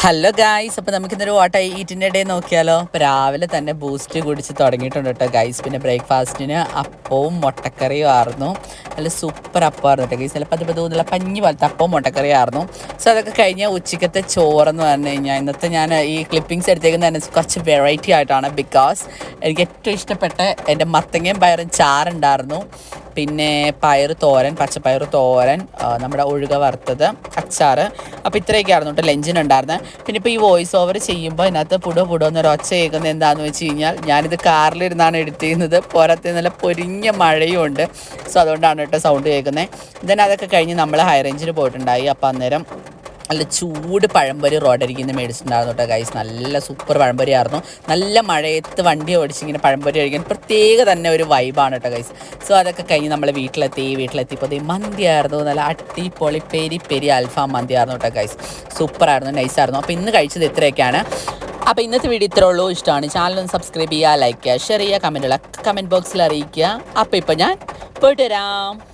Hello guys, അപ്പോൾ നമുക്കിന്നൊരു what ഈറ്റിൻ്റെ day നോക്കിയാലോ. ഇപ്പോൾ രാവിലെ തന്നെ ബൂസ്റ്റ് കുടിച്ച് തുടങ്ങിയിട്ടുണ്ട് കേട്ടോ ഗൈസ്. പിന്നെ ബ്രേക്ക്ഫാസ്റ്റിന് അപ്പവും മുട്ടക്കറിയും ആയിരുന്നു. നല്ല സൂപ്പർ അപ്പമായിരുന്നു കേട്ടോ ഗൈസ്. ചിലപ്പോൾ അതിപ്പോൾ തോന്നില്ല പഞ്ഞി പോലത്തെ അപ്പവും മുട്ടക്കറിയും ആയിരുന്നു. സോ അതൊക്കെ കഴിഞ്ഞ് ഉച്ചക്കത്തെ ചോറെന്ന് പറഞ്ഞു കഴിഞ്ഞാൽ ഇന്നത്തെ ഞാൻ ഈ ക്ലിപ്പിങ്സ് എടുത്തേക്കുന്നത് കുറച്ച് വെറൈറ്റി ആയിട്ടാണ്. ബിക്കോസ് എനിക്ക് ഏറ്റവും ഇഷ്ടപ്പെട്ട എൻ്റെ മത്തങ്ങയും പയറും ചാറുണ്ടായിരുന്നു. പിന്നെ പയറ് തോരൻ, പച്ചപ്പയറ് തോരൻ, നമ്മുടെ ഒഴുക വറുത്തത്, അച്ചാറ്. അപ്പോൾ ഇത്രയൊക്കെ ആയിരുന്നു കേട്ടോ ലഞ്ചിനുണ്ടായിരുന്നത്. പിന്നെ ഇപ്പോൾ ഈ വോയിസ് ഓവർ ചെയ്യുമ്പോൾ ഇതിനകത്ത് പുടോ എന്നൊരു ഒച്ച കേൾക്കുന്നത് എന്താണെന്ന് വെച്ച് കഴിഞ്ഞാൽ ഞാനിത് കാറിലിരുന്നാണ് എഡിറ്റ് ചെയ്യുന്നത്. പുറത്ത് നല്ല പൊരിഞ്ഞ മഴയും ഉണ്ട്. സോ അതുകൊണ്ടാണ് കേട്ടോ സൗണ്ട് കേൾക്കുന്നത്. ദെൻ അതൊക്കെ കഴിഞ്ഞ് നമ്മൾ ഹൈ റേഞ്ചിൽ പോയിട്ടുണ്ടായി. അപ്പോൾ അന്നേരം നല്ല ചൂട് പഴംപൊരി റോഡരിക്കുന്ന മേടിച്ചിട്ടുണ്ടായിരുന്നു കേട്ടോ ഗൈസ്. നല്ല സൂപ്പർ പഴംപൊരി ആയിരുന്നു. നല്ല മഴയത്ത് വണ്ടി ഓടിച്ചിങ്ങനെ പഴംപൊരി കഴിക്കാൻ പ്രത്യേക തന്നെ ഒരു വൈബാണ് കേട്ടോ ഗൈസ്. സോ അതൊക്കെ കഴിഞ്ഞ് നമ്മൾ വീട്ടിലെത്തിയപ്പോൾ മന്തി ആയിരുന്നു. നല്ല അടിപൊളി പെരി അൽഫാം മന്തി ആയിരുന്നു കേട്ടോ ഗൈസ്. സൂപ്പറായിരുന്നു, നൈസായിരുന്നു. അപ്പോൾ ഇന്ന് കഴിച്ചത് ഇത്രയൊക്കെയാണ്. അപ്പോൾ ഇന്നത്തെ വീഡിയോ ഇത്രേ ഉള്ളൂ. ഇഷ്ടമാണ് ചാനലൊന്ന് സബ്സ്ക്രൈബ് ചെയ്യുക, ലൈക്ക് ചെയ്യുക, ഷെയർ ചെയ്യുക, കമൻറ്റ് ബോക്സിൽ അറിയിക്കുക. അപ്പോൾ ഇപ്പോൾ ഞാൻ പോയിട്ട് വരാം.